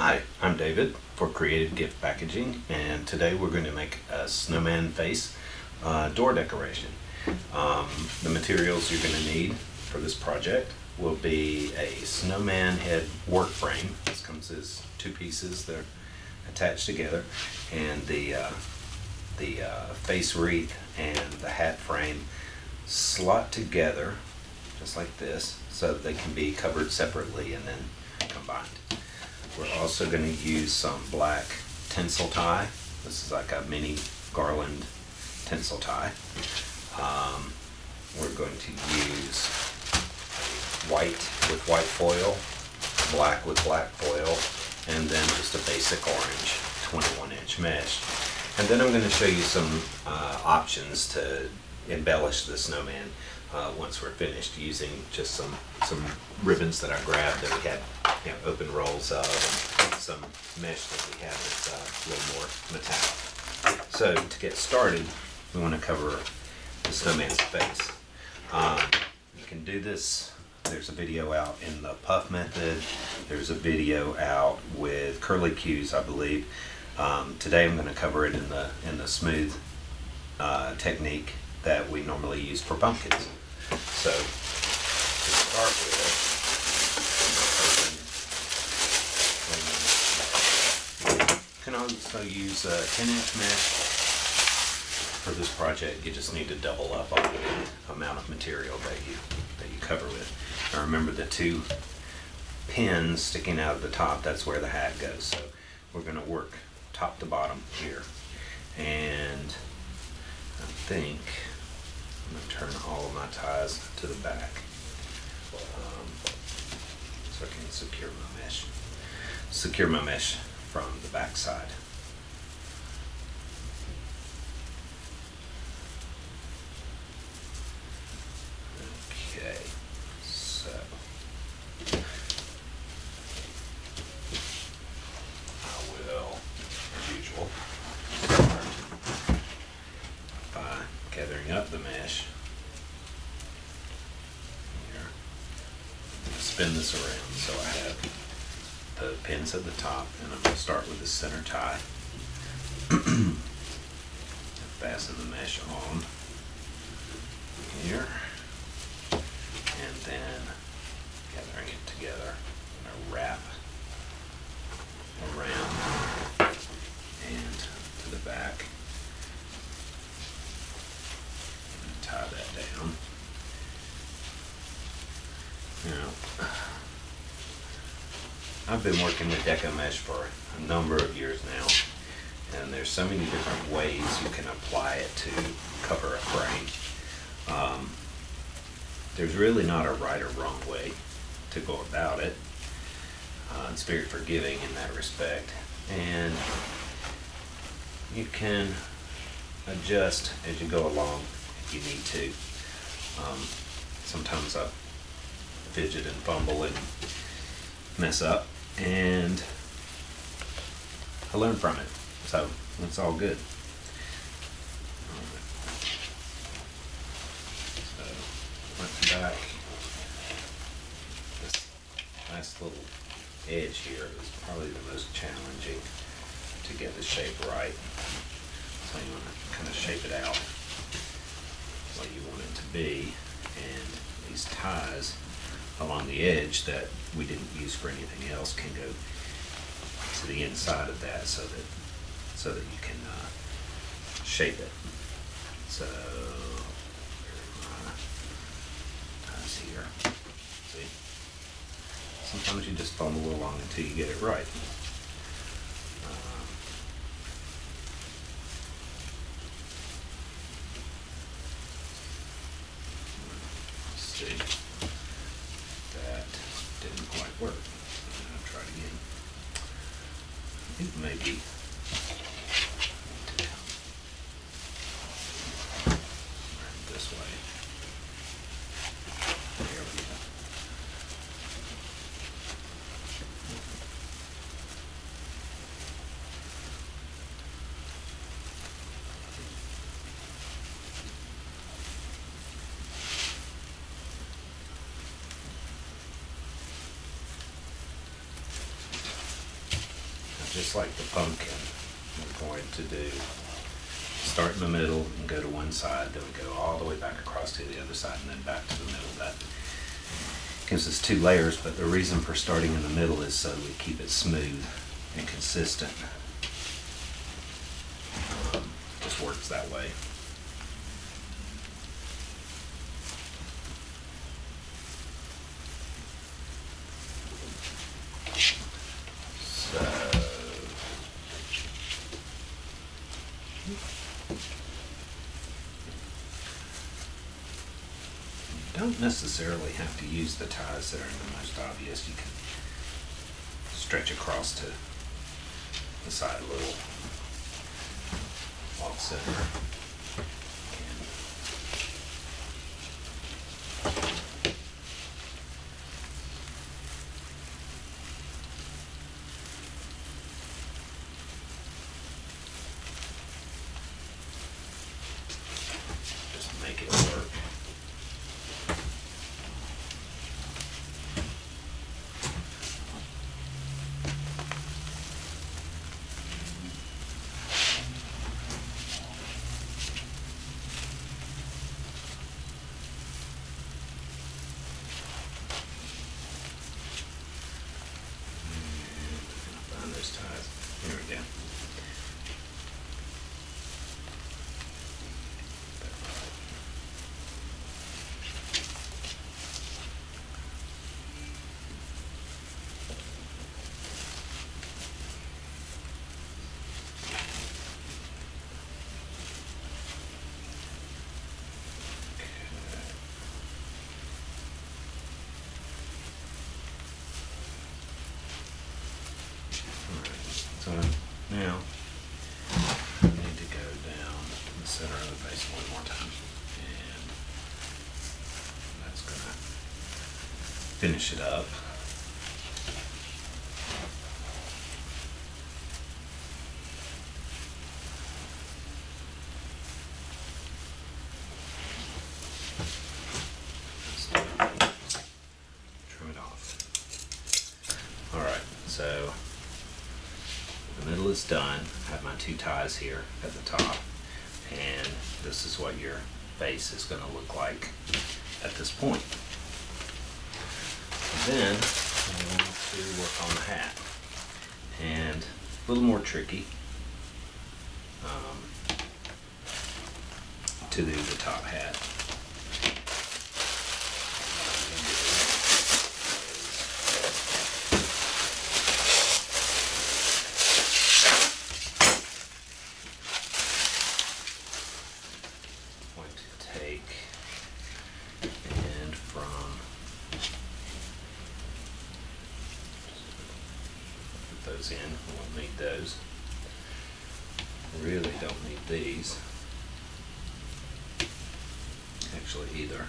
Hi, I'm David for Creative Gift Packaging, and today we're going to make a snowman face door decoration. The materials you're going to need for this project will be a snowman head work frame. This comes as two pieces, they're attached together, and the face wreath and the hat frame slot together just like this so that they can be covered separately and then combined. We're also going to use some black tinsel tie. This is like a mini garland tinsel tie. We're going to use white with white foil, black with black foil, and then just a basic orange 21-inch mesh. And then I'm going to show you some options to embellish the snowman once we're finished, using just some ribbons that I grabbed that we had, open rolls of, and some mesh that we have that's a little more metallic. So to get started, we want to cover the snowman's face. You can do this. There's a video out in the puff method. There's a video out with curly cues, I believe. Today I'm going to cover it in the smooth technique that we normally use for pumpkins. So to start with, you can also use a 10-inch mesh for this project. You just need to double up on the amount of material that you cover with. Now remember, the two pins sticking out of the top, that's where the hat goes. So we're going to work top to bottom here, and I think I'm going to turn all of my ties to the back so I can secure my mesh from the back side. Okay, so I will, as usual, start by gathering up the mesh here. I'm going to spin this around so I have the pins at the top, and I'm going to start with the center tie. Fasten the mesh on here, and then gathering it together, I'm going to wrap around and to the back. Tie that down. Now, I've been working with Deco Mesh for a number of years now, and there's so many different ways you can apply it to cover a frame. There's really not a right or wrong way to go about it. It's very forgiving in that respect, and you can adjust as you go along if you need to. Sometimes I fidget and fumble and mess up, and I learn from it, so it's all good. So front to back, this nice little edge here is probably the most challenging to get the shape right. So you want to kind of shape it out what you want it to be, and these ties along the edge that we didn't use for anything else can go to the inside of that so that you can shape it. So there are my ties here. See? Sometimes you just fumble along until you get it right. See, that didn't quite work. I'll try it again. I think maybe this way. There we go. just like the pumpkin, we're going to do, start in the middle and go to one side, then we go all the way back across to the other side and then back to the middle. That gives us 2 layers, but the reason for starting in the middle is so we keep it smooth and consistent. Just works that way. So you don't necessarily have to use the ties that are the most obvious. You can stretch across to the side a little off center. Just make it work. Those ties. Here we go. So now I need to go down the center of the base one more time, and that's gonna finish it up. Trim it off. All right, so the middle is done. I have my 2 ties here at the top, and this is what your face is going to look like at this point. Then I want to work on the hat, and a little more tricky to do the top hat. And from put those in, we won't need those. Really don't need these actually either.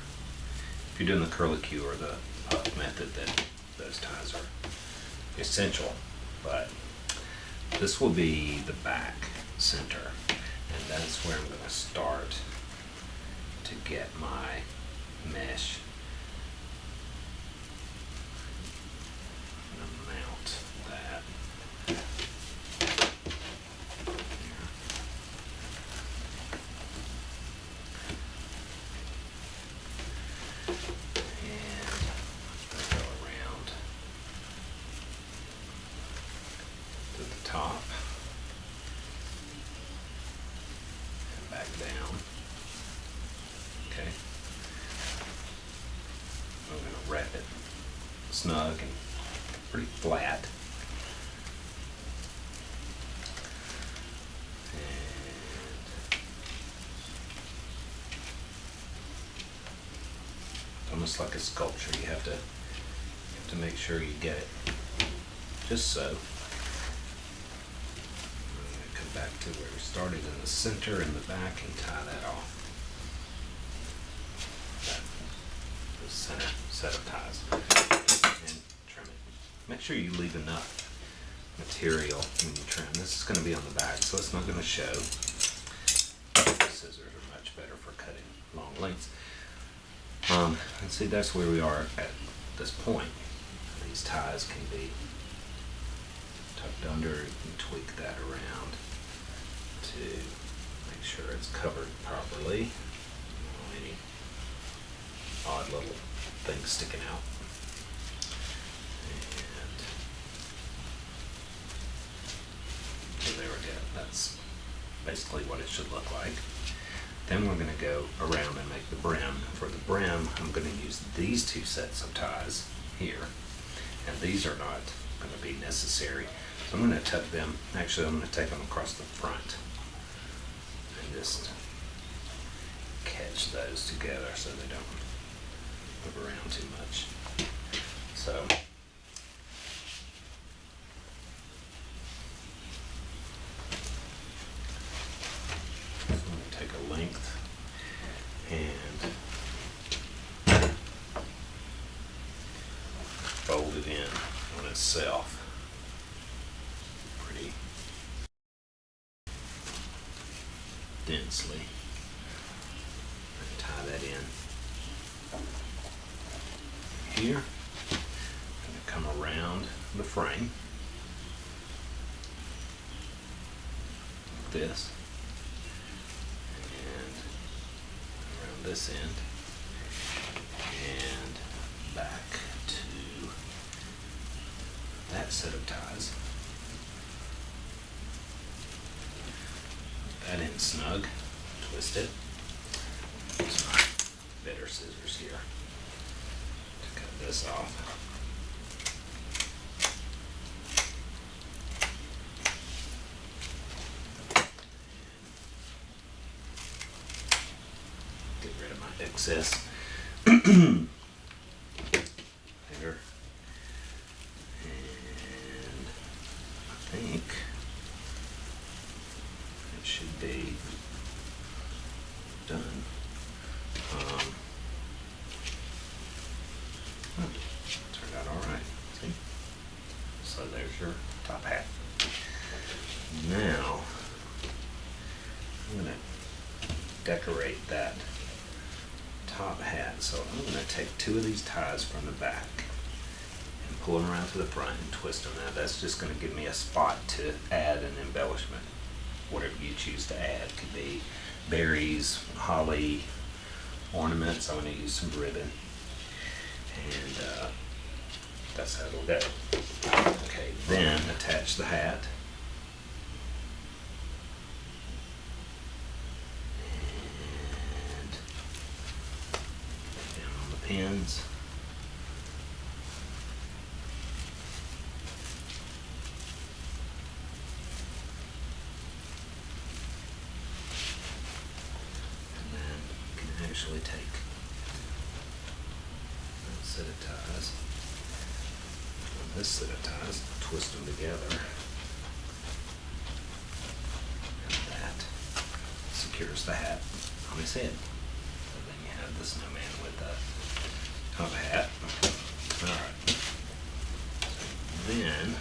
If you're doing the curlicue or the puff method, then those ties are essential, but this will be the back center, and that's where I'm going to start to get my mesh. I'm going to mount that. And go around to the top and back down. Okay. I'm going to wrap it snug and pretty flat. And almost like a sculpture, you have to make sure you get it just so. I'm going to come back to where we started in the center and the back and tie that off. The center set of ties, and trim it. Make sure you leave enough material when you trim. This is going to be on the back, so it's not going to show. Scissors are much better for cutting long lengths. And see, that's where we are at this point. These ties can be tucked under, and tweak that around to make sure it's covered properly. Any odd little things sticking out. And so there we go. That's basically what it should look like. Then we're going to go around and make the brim. For the brim, I'm going to use these two sets of ties here. And these are not going to be necessary. So I'm going to tuck them, actually I'm going to take them across the front and just catch those together so they don't move around too much. So I'm going to take a length and fold it in on itself pretty densely and tie that in here. I'm going to come around the frame like this and around this end and back to that set of ties. Put that in snug, twist it. Use my better scissors here to cut this off. Get rid of my excess hair. And I think it should be done. Turned out all right. See? So there's your top hat. Now I'm going to decorate that top hat. So I'm going to take two of these ties from the back and pull them around to the front and twist them. Now that's just going to give me a spot to add an embellishment. Whatever you choose to add. Could be berries, holly, ornaments. I'm going to use some ribbon. And that's how it'll go. Okay, then attach the hat. And down on the pins. And then you can actually take that set of ties and this set of ties, twist them together. And that secures the hat on his head. So then you have the snowman with the top hat. Alright. Then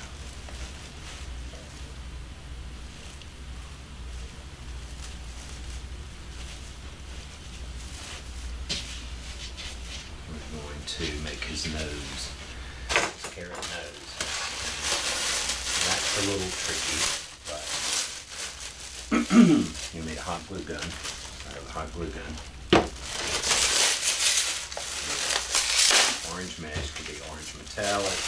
we're going to make his nose, his carrot nose. That's a little tricky, but you need a hot glue gun. I have a hot glue gun. Orange mesh, could be orange metallic,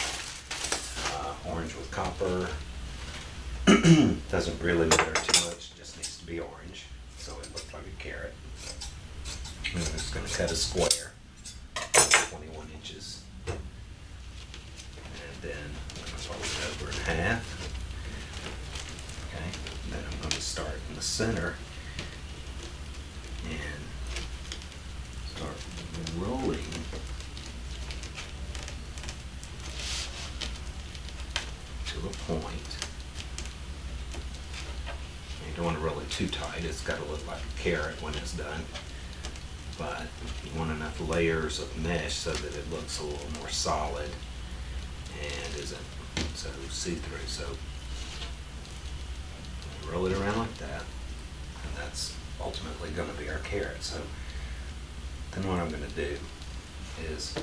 orange with copper. Doesn't really matter too much, just needs to be orange, so it looks like a carrot. I'm just going to cut a square, 21 inches, and then I'm going to fold it over in half. Okay, then I'm going to start in the center and start rolling to a point. You don't want to roll it too tight, it's got to look like a carrot when it's done. But you want enough layers of mesh so that it looks a little more solid and isn't so see-through. So roll it around like that, and that's ultimately going to be our carrot. So then what I'm going to do is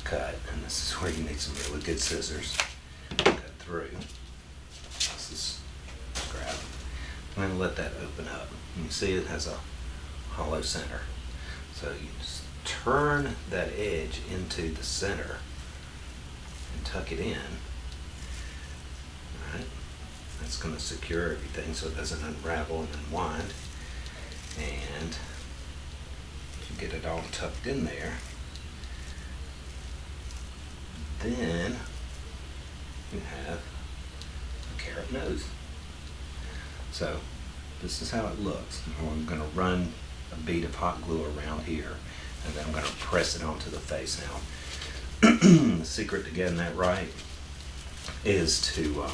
cut, and this is where you need some really good scissors. Cut through I'm going to let that open up. You can see it has a hollow center. So you just turn that edge into the center and tuck it in. All right. That's going to secure everything so it doesn't unravel and unwind. And you get it all tucked in there. Then you have a carrot nose. So this is how it looks. I'm going to run a bead of hot glue around here, and then I'm going to press it onto the face now. The secret to getting that right is to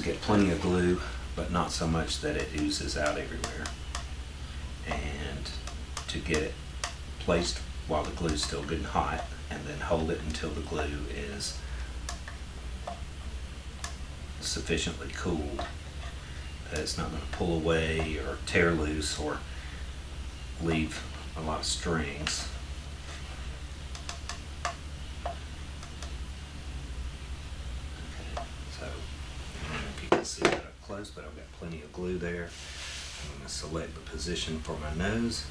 get plenty of glue, but not so much that it oozes out everywhere, and to get it placed while the glue is still good and hot, and then hold it until the glue is sufficiently cooled that it's not going to pull away or tear loose or leave a lot of strings. Okay, so I don't know if you can see that up close, but I've got plenty of glue there. I'm going to select the position for my nose.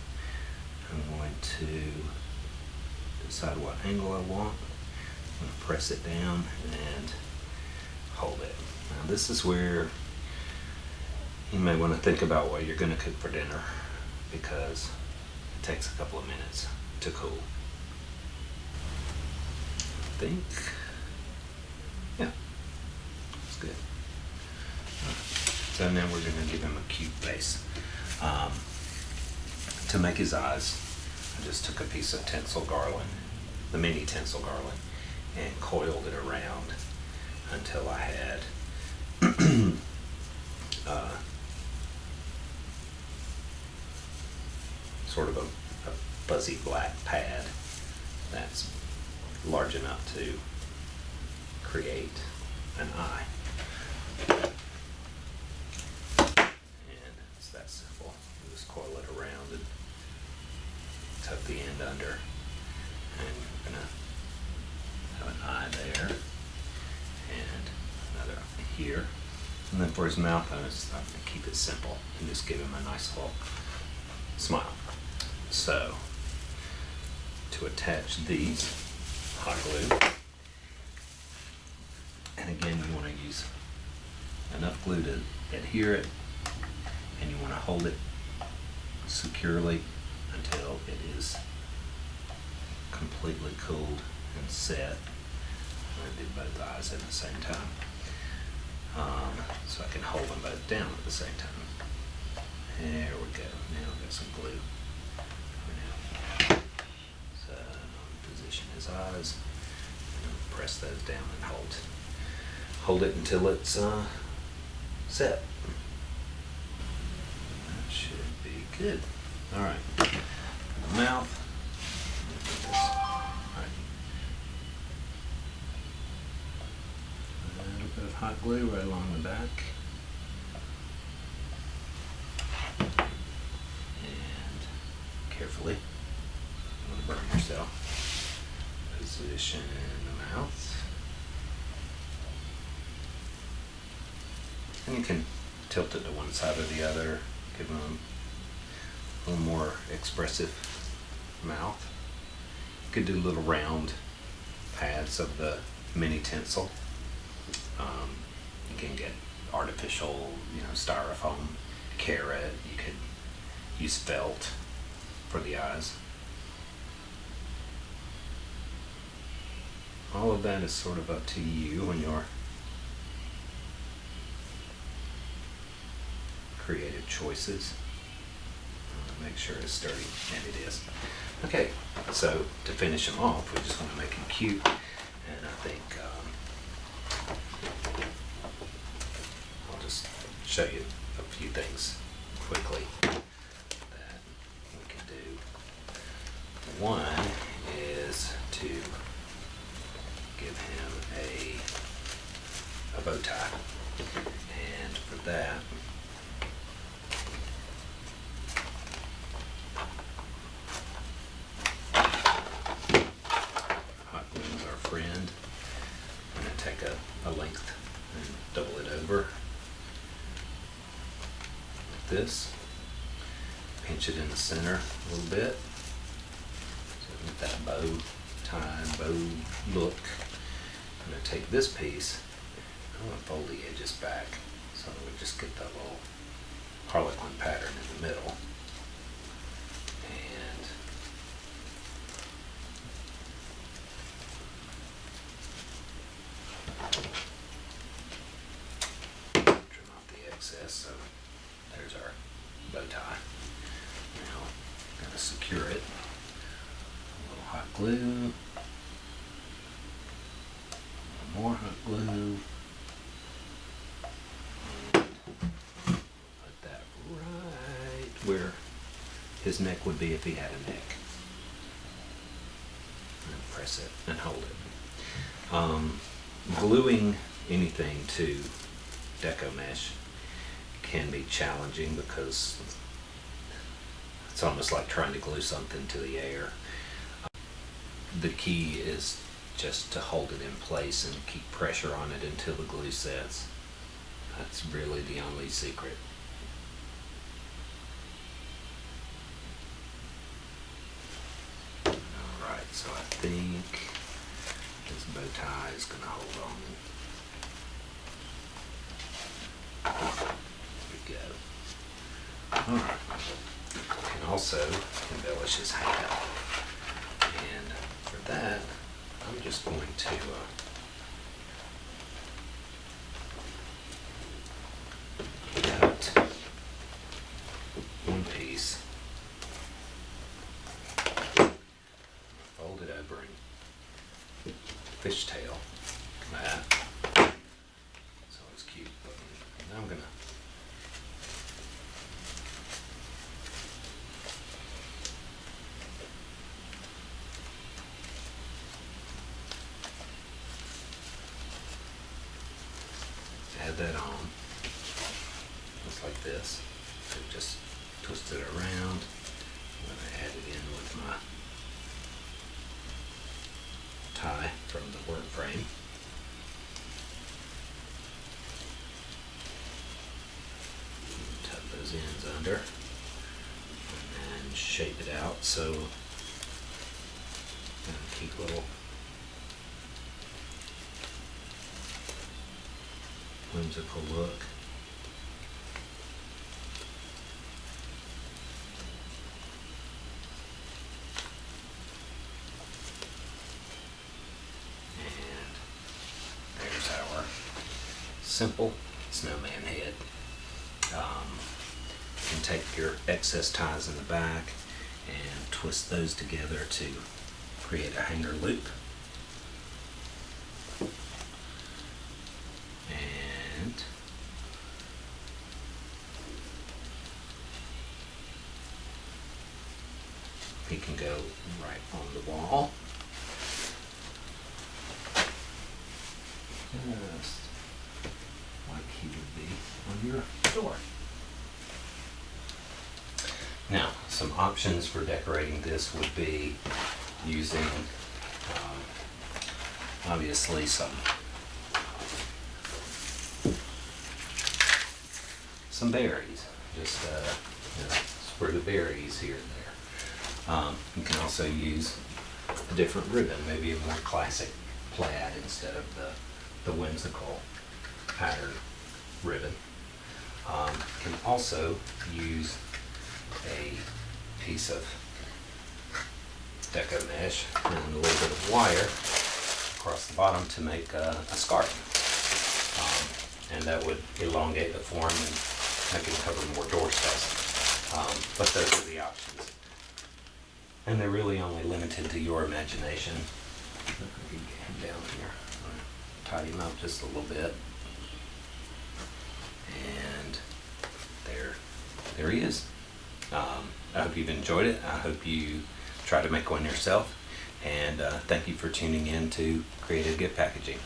I'm going to decide what angle I want. I'm going to press it down and hold it. Now this is where you may want to think about what you're going to cook for dinner, because it takes a couple of minutes to cool. I think, yeah, that's good. So now we're going to give him a cute face. To make his eyes, I just took a piece of tinsel garland, the mini tinsel garland, and coiled it around until I had sort of a fuzzy black pad that's large enough to create an eye. And it's that simple. You just coil it around and tuck the end under, and you're gonna have an eye there and another eye here. And then for his mouth, I'm gonna keep it simple and just give him a nice little smile. So to attach these, hot glue, and again you want to use enough glue to adhere it, and you want to hold it securely until it is completely cooled and set. I'm going to do both eyes at the same time, so I can hold them both down at the same time. There we go. Now I've got some glue. So position his eyes, and press those down and hold it until it's set. That should be good. All right. The mouth. All right. A little bit of hot glue right along the back. And carefully, you want to burn yourself. Position the mouth. And you can tilt it to one side or the other, give them a little more expressive mouth. You could do little round pads of the mini tinsel. You can get artificial, styrofoam, carrot. You could use felt for the eyes. All of that is sort of up to you and your creative choices. Make sure it's sturdy, and it is. Okay, so to finish them off, we just want to make them cute, and I think I'll just show you a few things quickly that we can do. One is to give him a bow tie, and for that, hot glue is our friend. I'm going to take a length and double it over this. Pinch it in the center a little bit. So get that bow tie, bow look. I'm going to take this piece, I'm going to fold the edges back so that we just get that little harlequin pattern in the middle. And trim off the excess. So there's our bow tie. Now, I'm going to secure it. A little hot glue. More hot glue. Put that right where his neck would be if he had a neck. And press it and hold it. Gluing anything to Deco Mesh can be challenging because it's almost like trying to glue something to the air. The key is just to hold it in place and keep pressure on it until the glue sets. That's really the only secret. Alright, so I think this bow tie is going to hold on. There we go. Alright. Can also embellish his hat. And for that, I'm just going to cut one piece, fold it over and fishtail that, so it's cute looking. Now I'm going to add that on, just like this. So just twist it around. I'm going to add it in with my tie from the work frame. Tuck those ends under and then shape it out so keep little whimsical look. And there's our simple snowman head. You can take your excess ties in the back and twist those together to create a hanger loop. He can go right on the wall. Just like he would be on your door. Now, some options for decorating this would be using obviously some berries. Just spread the berries here and there. You can also use a different ribbon, maybe a more classic plaid instead of the whimsical pattern ribbon. You can also use a piece of Deco Mesh and a little bit of wire across the bottom to make a scarf. And that would elongate the form and make it cover more door space. But those are the options. And they're really only limited to your imagination. If I can get him down here. Tidy him up just a little bit. And there he is. I hope you've enjoyed it. I hope you try to make one yourself. And thank you for tuning in to Creative Gift Packaging.